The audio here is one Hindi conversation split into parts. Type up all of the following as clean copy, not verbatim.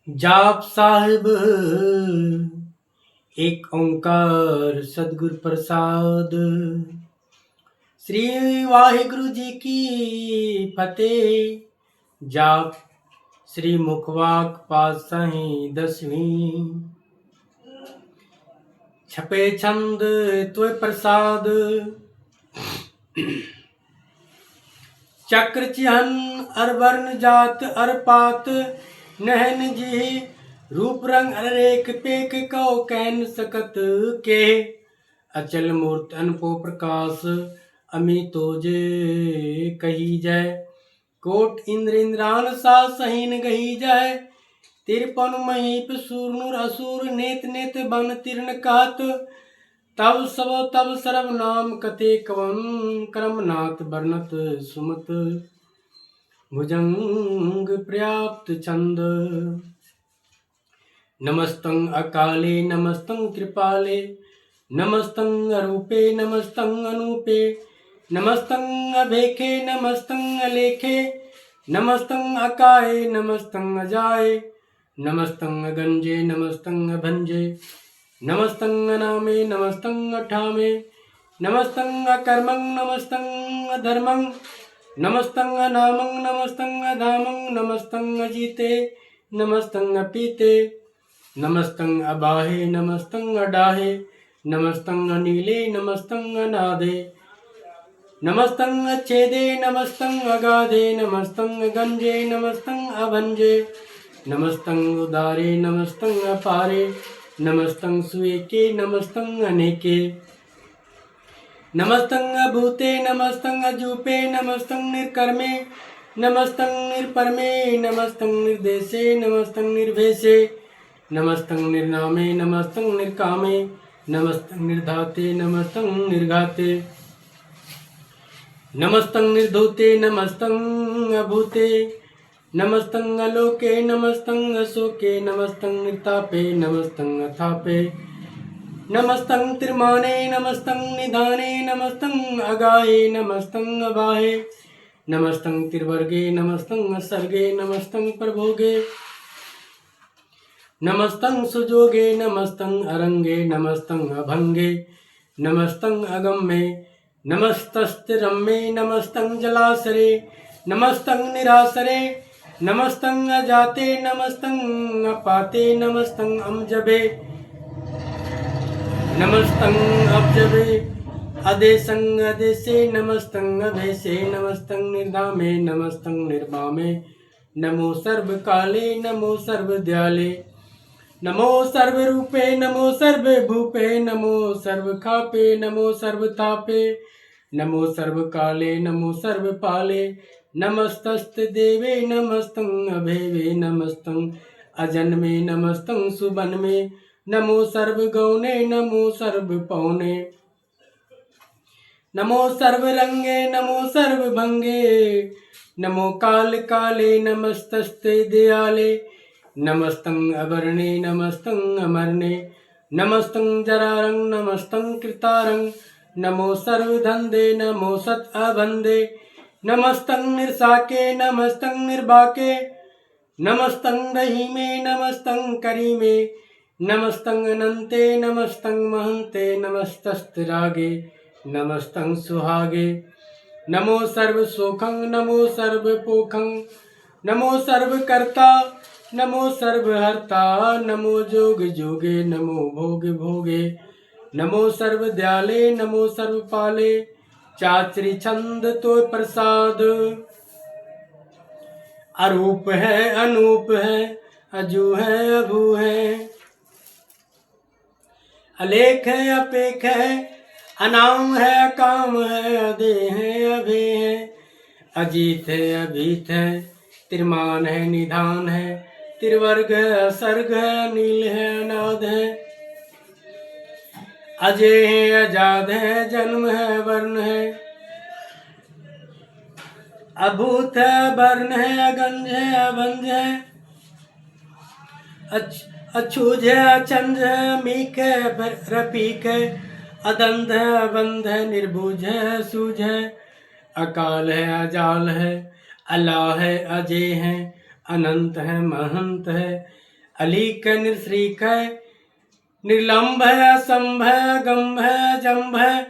जाप साहिब एक ओंकार सतगुर प्रसाद। श्री वाहिगुरु जी की फतेह। जाप श्री मुखवाक पातशाही दसवीं। छपे छंद त्वय प्रसाद। चक्र चिन्ह अर वर्ण जात अर पात नहन जी रूप रंग अरेख पेख कौ कहन सकत के। अचल मूर्त अनपो प्रकाश अमितो जे कही जय। कोट इंद्र इंद्रान सा सहीन गही जय। तिरपन महीप सूर नूर असुर नेत नेत बन तीर्ण कहत। तब सब तब सर्व नाम कते कवन क्रमनाथ वर्णत सुमत भुजंग पर्याप्त छंद। नमस्तं अकाले नमस्तं कृपाले नमस्तं अरूपे नमस्तं अनूपे नमस्तं अभेखे नमस्तं अलेखे नमस्तं अकाये नमस्तं अजाये नमस्तं अगंजे नमस्तं अभंजे नमस्तं अनामे नमस्तं अठामे नमस्तं अकर्मं नमस्तं अधर्मं नमस्तं अनामं नमस्तं अधामं नमस्तं अजीते नमस्तं अपीते नमस्तं अबाहे नमस्तं अडाहे नमस्तं अनीले नमस्तं अनादे नमस्तं अच्छेदे नमस्तं अगाधे नमस्तं गंजे नमस्तं अभंजे नमस्तं उदारे नमस्तं अपारे नमस्तं सुएके नमस्तं अनेके नमस्तं अभूते नमस्तं अजूपे नमस्तं निर्कर्मे नमस्तं निर्परमे नमस्तं निर्देशे नमस्तं निर्भेशे नमस्तं निर्नामे नमस्तं निर्कामे नमस्तं निर्धाते नमस्तं निर्घाते नमस्तं निर्धूते नमस्तं अभूते नमस्तं अलोके नमस्तं अशोके नमस्तं निर्तापे नमस्तं अथापे नमस्तं त्रिमाने नमस्तं निधाने नमस्तं अगाहे नमस्तं अबाहे नमस्तं त्रिवर्गे नमस्तं असर्गे नमस्तं प्रभोगे नमस्तं सुजोगे नमस्तं अरंगे नमस्तं अभंगे नमस्तं अगम्ये नमस्तस्तिरम्ये नमस्तं जलासरे नमस्तं निरासरे नमस्तं अजाते नमस्तं अपाते नमस्तं अमजबे नमस्तं अब्जबे अदेशं अदेशे नमस्तं अभेशे नमस्तं निर्धामे नमस्तं निर्मामे नमो सर्वकाले नमो सर्वदयाले नमो सर्वरूपे नमो सर्वभूपे नमो सर्वखापे नमो सर्वतापे नमो सर्वकाले नमो सर्वपाले नमस्तस्ते देवे नमस्तं अभेवे नमस्तं अजन्मे नमस्तं सुबन्मे नमो सर्वगौणे नमो सर्वपौने नमो सर्वरंगे नमो सर्वभंगे नमो काल काले नमस्तस्ते दयाले नमस्तं अवर्णे नमस्तं अमरणे नमस्तं जरारं नमस्तं कृतारं नमो सर्वधन्दे नमो सत अबंदे नमस्तं निर्साके नमस्तं निर्बाके नमस्तं रहीमे नमस्तं करीमे नमस्तं अनन्ते नमस्तं महन्ते नमस्तस्तिरागे नमस्तं सुहागे नमो सर्वसुखं नमो सर्वपोखं नमो सर्वकर्ता नमो सर्वहर्ता नमो जोग जोगे नमो भोग भोगे नमो सर्वदयाले नमो सर्वपाले चाचरी छंद तो प्रसाद। अरूप है अनूप है अजू है अभू है अलेख है अपेख है अनाम है अकाम है अदे है अभे है अजीत है अभीत है त्रिमान है निधान है त्रिवर्ग है असर्ग है नील है अनाद है अजय है आजाद है जन्म है वर्ण है अभूत है वर्ण है अगंज है अभंज है अछूज है अचंज है मीक है रफीक है अदंध है अबंध है निर्भुज है सूझ है अकाल है अजाल है अल्लाह है अजय है अनंत है महंत है अलीक निर्श्रीक निर्लंब है, असंभ है, गंभ है, जंभ है,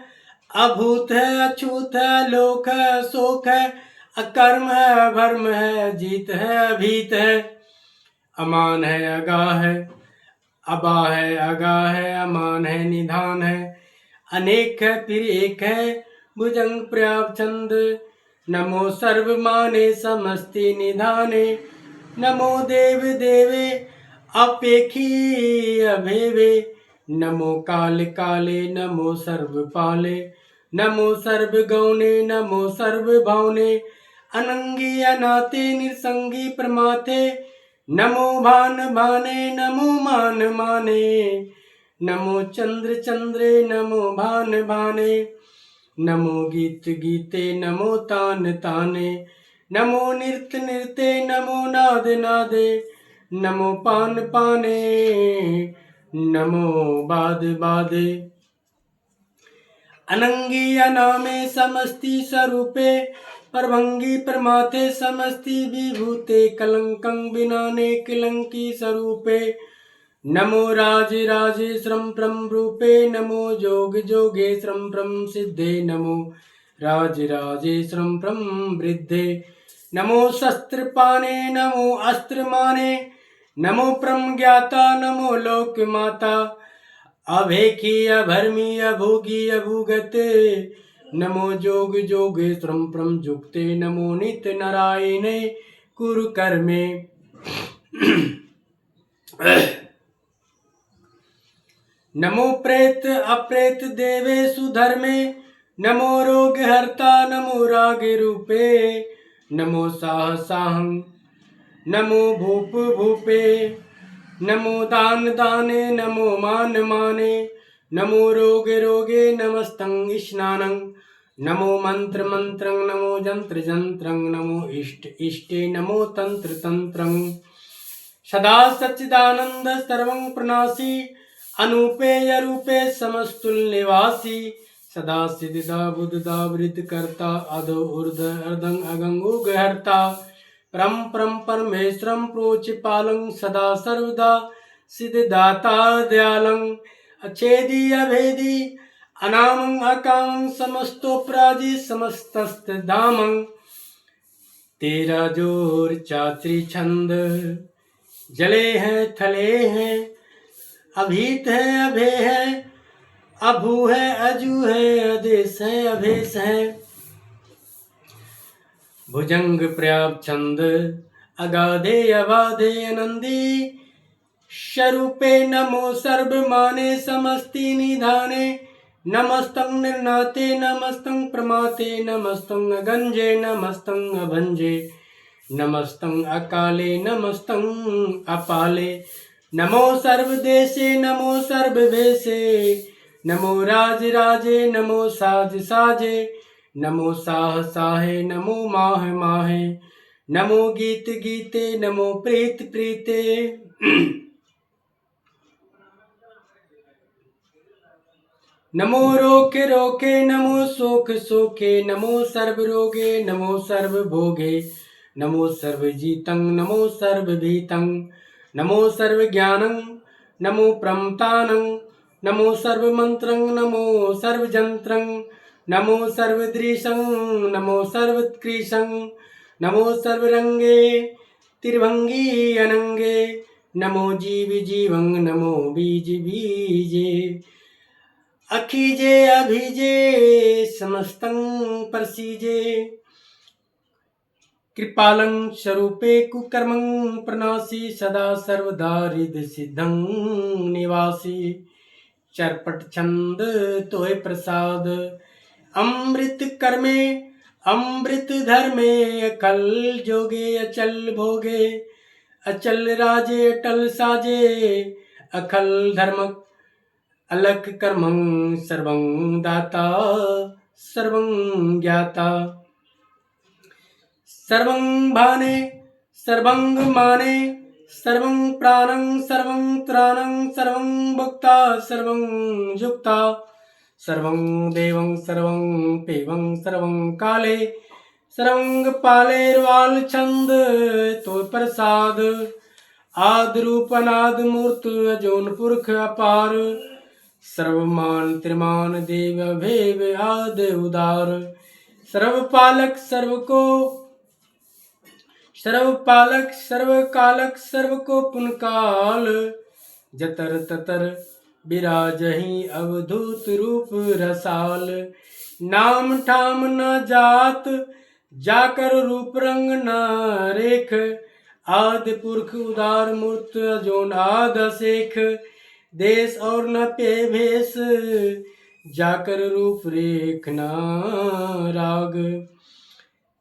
अभूत है, अछूत है, लोक है, शोक है, अकर्म है, अभर्म है, जीत है, अभीत है, अमान है, अगाह है, अबा है, अगाह है, अमान है, निधान है, अनेक है, फिर एक है, भुजंग पर्याप्त छंद। नमो सर्व माने समस्ति निधाने, नमो देव देवे अपेखी अभेवे, नमो काल काले, नमो सर्व पाले, नमो सर्व गौने, नमो सर्व भावने, अनंगी अनाते निसंगी प्रमाते, नमो भान भाने, नमो मान माने, नमो चंद्र चंद्रे, नमो भान भाने, नमो गीत गीते, नमो तान ताने, नमो नृत्य नृत्य, नमो नाद नादे, नमो पान पाने, नमो बाद बादे, अनंगी अनामे समस्ति स्वरूपे, प्रभंगी प्रमाथे समस्ति विभूते, कलंकं विनाने कलंकी स्वरूपे, नमो राज राजेश्वरम प्रम रूपे, नमो जोग जोगेश्वरम प्रम सिद्धे, नमो राज राजेश्वरम प्रम वृद्धे, नमो शस्त्र पाने, नमो अस्त्र माने, नमो प्रम ज्ञाता, नमो लोक माता, अभेखी अभर्मी अभोगी अभुगते, नमो जोग जोगेश्वरम प्रम जुक्ते, नमो नित्य नारायणे कुरु कर्मे। नमो प्रेत अप्रेत देवेषु धर्मे, नमो रोग हर्ता, नमो राग रूपे, नमो साहसाहं, नमो भूप भूपे, नमो दान दाने, नमो मान माने, नमो रोग रोगे, नमस्तं स्नानं, नमो मंत्र मंत्रं, नमो जंत्र जंत्रं, नमो इष्ट इष्टे, नमो तंत्र तंत्रं, सदा सच्चिदानंद सर्वं प्रणासी, अनुपेय रूपे समस्तुल निवासी, सदा सिद्धिदा बुद्धदा वृद्ध करता, अधो ऊर्ध अर्धं अगं उगहर्ता, परम परम परमेश्वरं प्रोच पालं, सदा सर्वदा सिद्धिदाता दयालं, अच्छेदी अभेदी अनामं अकामं, समस्तोपराजी समस्तस्त धामं, तेरा जोर चात्री छंद, जले हैं थले हैं, अभीत है अभे है, अभू है अजू है, अदेश है अभेश है, भुजंग पर्याप्त छंद, अगाधे अबाधे अनंदी स्वरूपे, नमो सर्व माने समस्ति निधाने, नमस्तं निर्नाते, नमस्तं प्रमाते, नमस्तं अगंजे, नमस्तं अभंजे, नमस्तं अकाले, नमस्तं अपाले, नमो सर्वदेशे, नमो सर्वभेशे, नमो राज राजे, नमो साज साजे, नमो साह साहे, नमो माह माहे, नमो गीत गीते, नमो प्रीत प्रीते, नमो रोके रोके, नमो शोक शोके, नमो सर्व रोगे, नमो सर्व भोगे, नमो सर्व जीतं, नमो सर्व भीतं, नमो सर्व ज्ञानं, नमो प्रमतानं, नमो सर्व मंत्रं, नमो सर्व जंत्रं, नमो सर्व दृशं, नमो सर्वत्कृशं, नमो सर्व रंगे त्रिभंगी अनंगे, नमो जीव जीवं, नमो बीज बीजे, अखिजे अभिजे समस्तं प्रसीजे, कृपालं स्वरूपे कुकर्मं प्रणासी, सदा सर्वदा हृदय सिद्धं निवासी, चरपट छंद तोय प्रसाद, अमृत कर्मे अमृत धर्मे, अकल जोगे अचल भोगे, अचल राजे अटल साजे, अखल धर्म अलख कर्मं, सर्वं दाता सर्वं ज्ञाता, सर्वं भाने सर्वं माने, सर्वं प्राणं सर्वं त्राणं, सर्वं भुक्ता सर्वं युक्ता, सर्वं देवं सर्वं पेवं, सर्वं काले सर्वं पालेर्वाल छंद तो प्रसाद, आदि रूप अनाद मूर्त अजोन पुरख अपार सर्वमान त्रिमान देव भेव आद उदार सर्वपालक सर्वकालक सर्व को पुनकाल जतर ततर विराजहि अवधूत रूप रसाल नाम ठाम न जात जाकर रूप रंग न रेख आदि पुरख उदार मूर्त अजोन आद शेख देश और न पे भेष जाकर रूप रेख न राग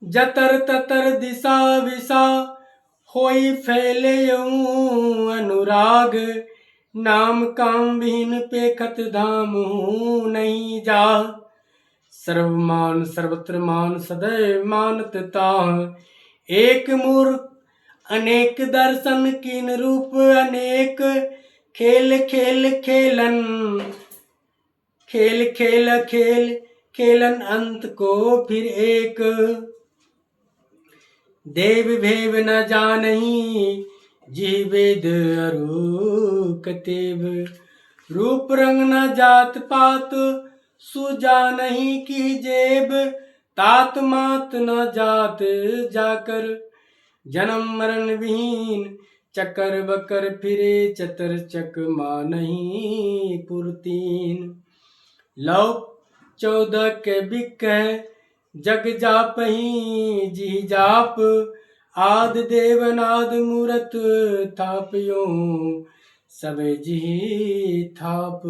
जतर ततर दिशा विशा होई फैले अनुराग नाम काम विहीन पेखत धाम हूँ नहीं जा सर्वमान सर्वत्र मान सदैव मानत ताह एक मूर्ख अनेक दर्शन कीन रूप अनेक खेल खेल खेलन खेल खेल खेल खेलन अंत को फिर एक देव भेव न जानही जी वेद अरु कतेब रूप रंग न जात पात सुजा नहीं की जेब तात मात न जात जाकर जन्म मरण विहीन चकर बकर फिरे चतर चक मा नहीं पुरतीन लौ 14 के बिक जग जापही जी जाप आद देवनाद मूरत थापयो सब जी थाप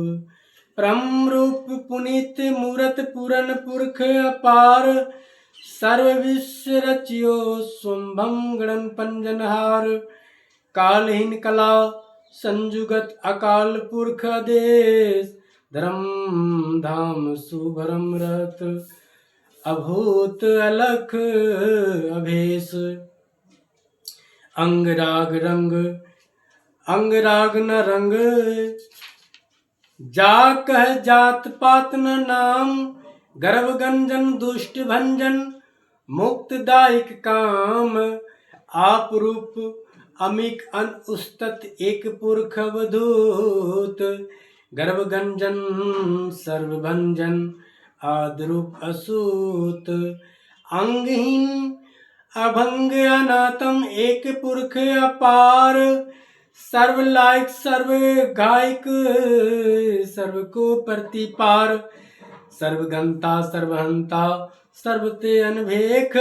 परम रूप पुनीत मूरत पूरन पुरख अपार सर्व विश्व रचियो स्वंभम गणन पंजनहार कालहीन कला संजुगत अकाल पुरख देश धर्म धाम सुभरम रत अभूत अलख अभेश अंग राग न रंग जा कह जात पात न नाम गर्भ गंजन दुष्ट भंजन मुक्तदायक काम आप रूप अमिक अन उस्तत एक पुरख अवधूत गर्भ गंजन सर्वभंजन आद्रूप असूत अंगहीन अभंग अनातम एक पुरख अपार सर्व लायक सर्व गायक सर्व को प्रतिपार सर्वगंता सर्वहंता सर्वते अनभेख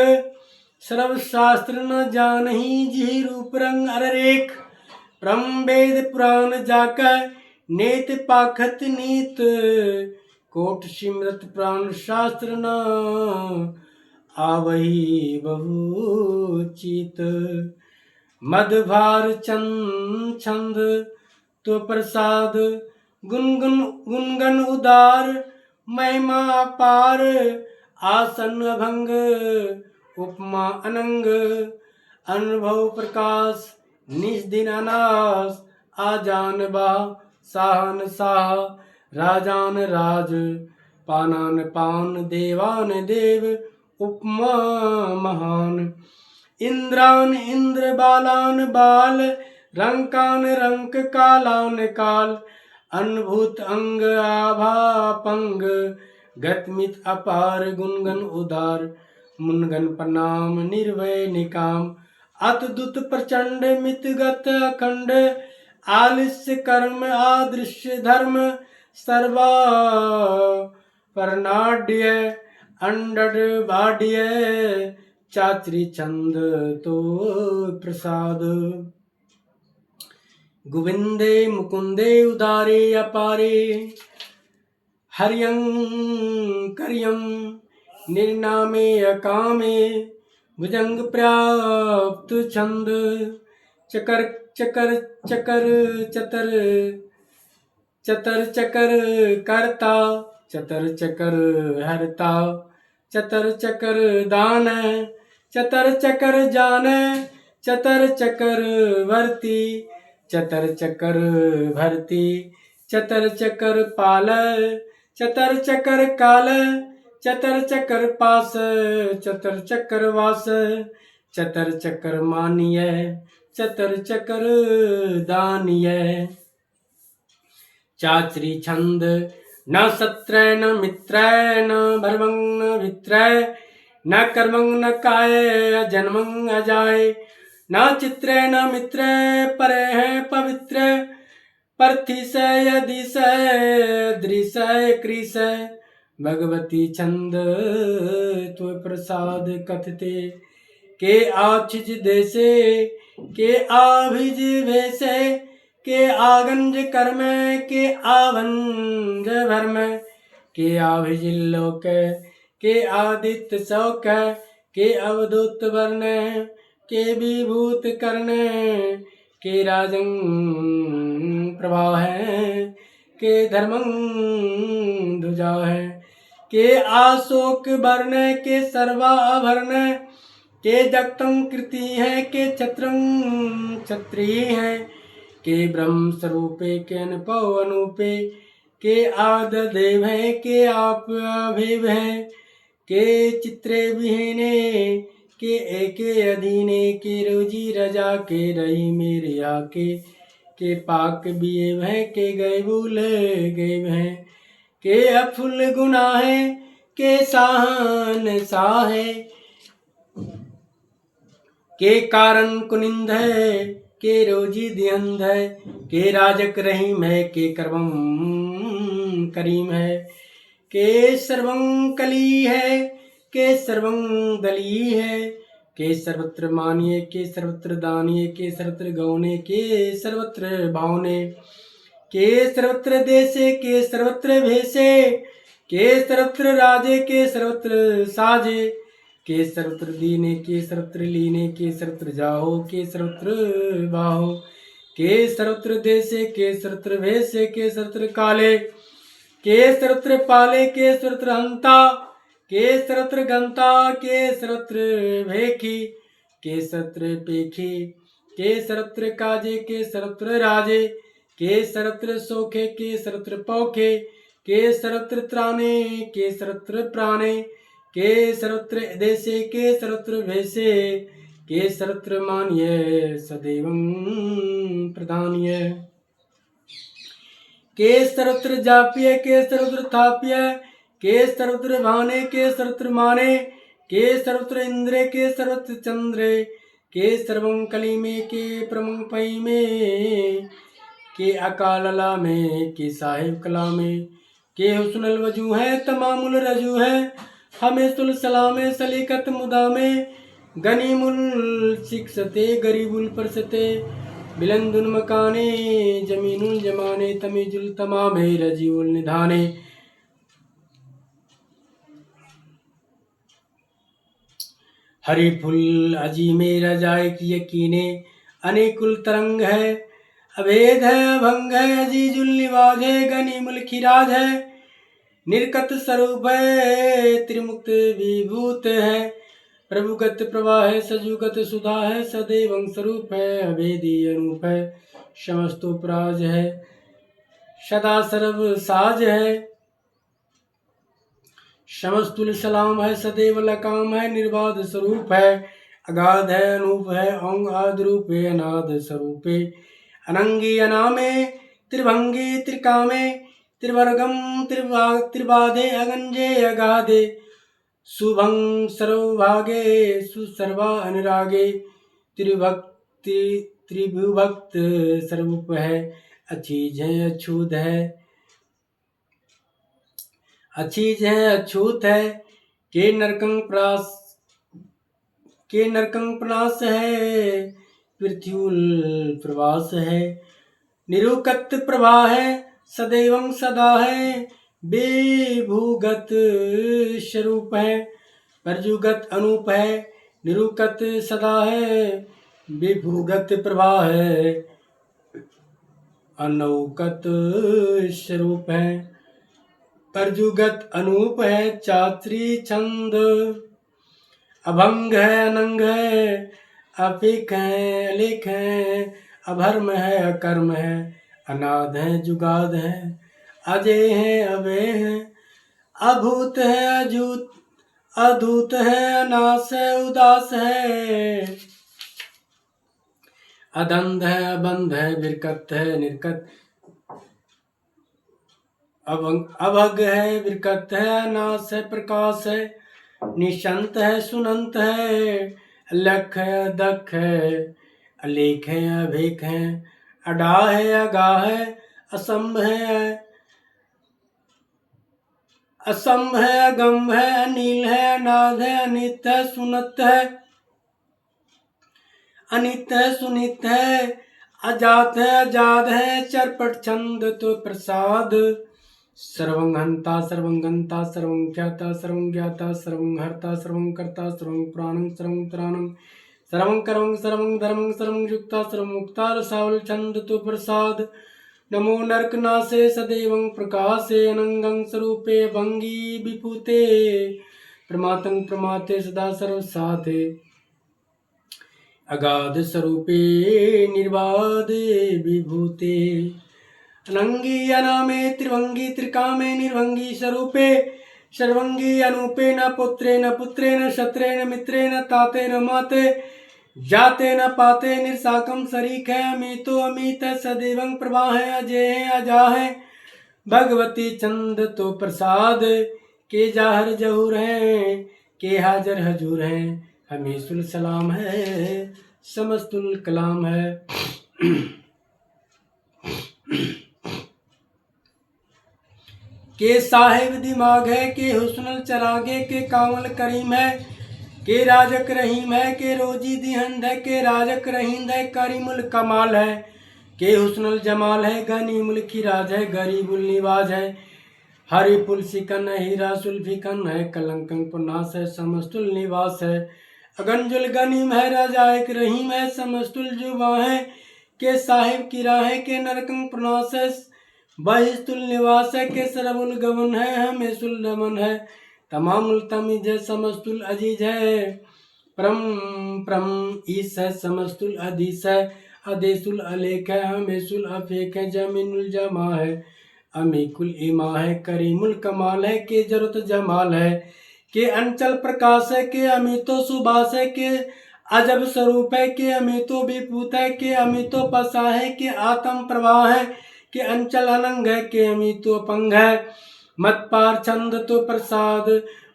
सर्व शास्त्र न जानही जी रूप रंग अररेख ब्रह्म वेद पुराण जाकर नेत पाखत नीत कोट सिमरत प्राण शास्त्र न आवही बहुचित मदभार छंद तो प्रसाद गुनगन उदार महिमा पार आसन अभंग उपमा अनंग अनुभव प्रकाश निज दिन अनास आजान बा साहन साह राजान राज पानान पान देवान देव उपमा महान इंद्रान इंद्र बालान बाल रंकान रंक कालान काल अनुभूत अंग आभा पंग गतमित अपार गुणगन उदार मुनगन प्रणाम निर्भय निकाम अतदुत प्रचंड मितगत अखंड आलिस्य कर्म आदृश्य धर्म सर्वा परनाड्य अंडड बाड्य चात्री चंद तो प्रसाद गोविंदे मुकुंदे उदारे अपारे हरियं करियं निर्नामे अकामे भुजंग प्राप्त छंद चकर चकर चकर चतर चतर चकर करता चतर चकर हरता चतर चकर दान चतर चकर जान चतर चकर वर्ती चतर चकर भरती चतर चकर पाल चतर चकर काल चतर चकर पास चतर चकर वास चतर चकर मानिय चतर चकर दानिय। चाचरी छंद न सत्रय न मित्रय न भर्मं न भित्रय न कर्मं न काय जन्मं अजाय। न चित्रय न मित्रय परे है पवित्र परथिसय यदिसय दृसय कृसय। भगवती छंद त्व प्रसाद कथते के आचिज देसे के आभिज भेसे के आगंज कर्म के आवंज भर्म के आभिज लोक के आदित्य शौक के अवधूत वर्ण के विभूत कर्ण के राजं प्रभा है के धर्मं ध्वजा है के आशोक वर्ण के सर्वाभरण के जगतं कृति है के छत्रं छत्री है के ब्रह्म स्वरूपे के अनुभव अनूपे के आद देव है के आप अभिव है के चित्रे विहीने के एके अधीने के रोजी रजा के रही मेरे आके पाक बिये है के गए भूल गए हैं के अफुल गुना है के साहन साहे के कारण कुनिंद है के रोजी दियंद है के राजक रहीम है के कर्मम करीम है के सर्वं कली है के सर्वं दली है के सर्वत्र मानिए के सर्वत्र दानिए के सर्वत्र गौने के सर्वत्र भावने के सर्वत्र देशे के सर्वत्र भेषे के सर्वत्र राजे के सर्वत्र साजे के सर्वत्र दीने के सर्वत्र लीने के सर्वत्र जाहो के सर्वत्र बाहो के सर्वत्र देशे के सर्वत्र भेषे के सर्वत्र काले के सर्वत्र पाले के सर्वत्र हंता के सर्वत्र गंता के सर्वत्र भेखी के सर्वत्र पेखी के सर्वत्र काजे के सर्वत्र राजे के सर्वत्र सोखे के सर्वत्र पौखे के सर्वत्र त्राणे के सर्वत्र प्राणे के सर्वत्र देशे के सर्वत्र भेषे के सर्वत्र मान्य सदैवं प्रधान्य के सर्वत्र जाप्य के सर्वत्र थाप्य के सर्वत्र भाने के सर्वत्र माने के सर्वत्र इंद्रे के सर्वत्र चंद्रे के सर्वं कली में के प्रमं पई में के अकालला में के साहिब कला में के हुस्नुल वजू है तमामुल रजू है हमें सुल सलामे सलीकत मुदा में गनीमुल शिक्षते गरीबुल परसते बिलंदुल मकाने जमीनुल जमाने तमीजुल तमामे रजीउल निधाने। हरि फुल अजी में रजाए की यकीने अनेकुल तरंग है अभेद है अभंग है अजीजुल निवाज है गनीमुल खिराज है निर्कत स्वरूप है त्रिमुक्त विभूत है प्रभुगत प्रवाह है सजुगत सुधा है सदैवं स्वरूप है अभेदी अनूप है समस्तोपराज है सदा सर्व साज है समस्तुल सलाम है सदैव लकाम है निर्बाध स्वरूप है अगाध है अनूप है अंग आद रूप है अनाद स्वरूप है अनंगी अनामे त्रिभंगी त्रिकामे त्रिवर्गम त्रिबाधे अगंजे अगाधे शुभं सर्वभागे सुसर्वा अनुरागे त्रिभक्ति त्रिभुभक्त स्वरूप है अचीज है अछूत है अचीज है अछूत है के नरकं प्रनाश है पृथ्वील प्रवास है निरुकत प्रभा है सदैवं सदा है बेभूगत स्वरूप है परजुगत अनूप है निरुकत सदा है बेभूगत प्रभा है अनौकत स्वरूप है परजुगत अनूप है चात्री छंद अभंग है अनंग है अपिक है अलिख है अभर्म है अकर्म है अनाद है जुगाद है अजय है अभय है अभूत है अजूत अधूत है अनास है उदास है अदंध है, अबंध है, बिरकत है, निर्कत, अभग है, बिरकत है, अनास है, प्रकाश है, निशंत है, सुनंत है, अलख है, अदख है, अलेख है, अभेख है, अडा है, अगाह है, असंभ है, असंभ है, अगम है, अनील है, अनाद है, अनित है, सुनत है, अनित है, सुनित है, अजात है, अजाद है, चरपट छंद तो प्रसाद, सर्वं हंता, सर्वं गंता, सर्वं ख्याता, सर्वं ज्ञाता, सर्वं हर्ता, सर्वं कर्ता, सर्वं प्राणं, सर्वं त्राणं, सर्वं कर्मं, सर्वं धर्मं, सर्वं युक्ता, सर्वं मुक्ता, रसावल छंद तो प्रसाद, नमो नरकनासे सदैवं प्रकाशे, अनंगं स्वरूपे भंगी विभूते, प्रमातं प्रमाते सदा सर्वसाथे, अगाध स्वरूपे निर्बाधे विभूते, अनंगी अनामे त्रिभंगी त्रिकामे निर्भंगी स्वरूपे, सर्वंगी अनूपे, न पुत्रे न पुत्रे न शत्रे न मित्रे न ताते न माते, जाते न पाते, निर्साकम शरीक है, अमितो अमित है, सदैवं प्रभा है, अजय है, अजा है, भगवती चंद तो प्रसाद, के जाहर जहूर है, के हाजर हजूर है, हमीसुल सलाम है, समस्तुल कलाम है। के साहिब दिमाग है, के हुस्नुल चरागे, के कामल करीम है, के राजक रहीम है, के रोजी दिहंद है, के राजक रहींद है, करीमुल कमाल है, के हुस्नुल जमाल है, गनीमुल खिराज है, गरीबुल निवाज है, हरिपुल सिकन है, हीरा सुल्फिकन है, कलंकं पुनास है, समस्तुल निवास है, अगंजुल गनीम है, राजा एक रहीम है, समस्तुल जुबा है, के साहिब किरा है, के नरकं पुनास है, बहिस्तुल निवास है, के सरबुल गमन है, हमेशुल दमन है, तमामुल तमीज है, समस्तुल अजीज है, परम परम ईस है, समस्तुल अधीस है, अदेसुल अलेख है, हमेशुल अफेक है, जमीनुल जमा है, अमीकुल इमा है, करीमुल कमाल है, के जरूरत जमाल है, के अंचल प्रकाश है, के अमितो सुभाष है, के अजब स्वरूप है, के अमितो विभूत है, के अमितो पसा है, के आत्म प्रवाह है, के अंचल अनंग है, के अमितो अपंग है, मत पार छंद तो प्रसाद,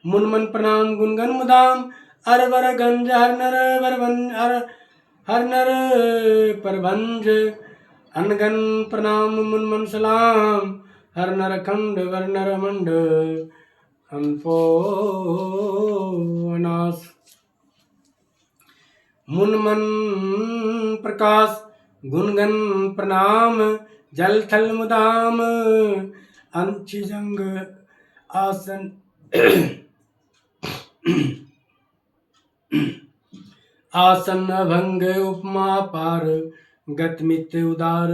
मुनमन प्रणाम गुनगन मुदाम, अरवर गंज हर नर हर नर परभंज, अनगन प्रणाम मुनमन सलाम, हर नर खंड वर नर मंड, अनपो अनास, मुनमन प्रकाश गुनगन प्रणाम, जल थल मुदाम, अंशिजंग आसन आसन भंग उपमा पार, गतमित उदार,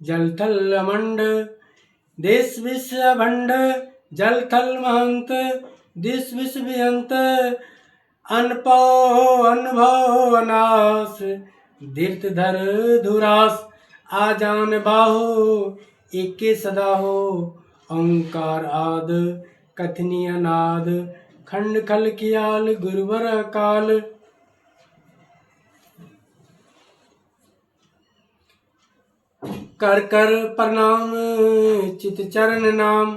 जल थल अमंड, देश विश्व भंड, जल थल महंत, देश विश्व विहंत, अनपो अनुभव अनास, धीर्थ धर धुरास, आजान बाहो, एके सदा हो, ओंकार आद, कथनी अनाद, खंड खल कियाल, गुरुवर अकाल, कर कर प्रणाम चित चरण नाम,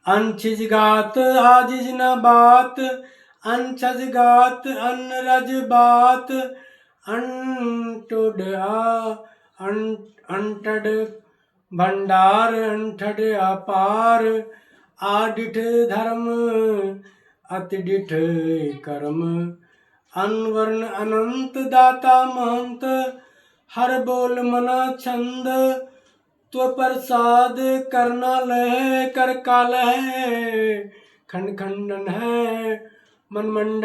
अंशिज गात आजिज न बात, अंशज गात अनरज बात, अंटुड अंटड भंडार, अंठड अपार, आडिठ धर्म अतिडिठ कर्म, अनवर्ण अनंत दाता महंत, हर बोल मना छंद, तो प्रसाद करना लह कर काल है, खंड खंडन है मन मंडन।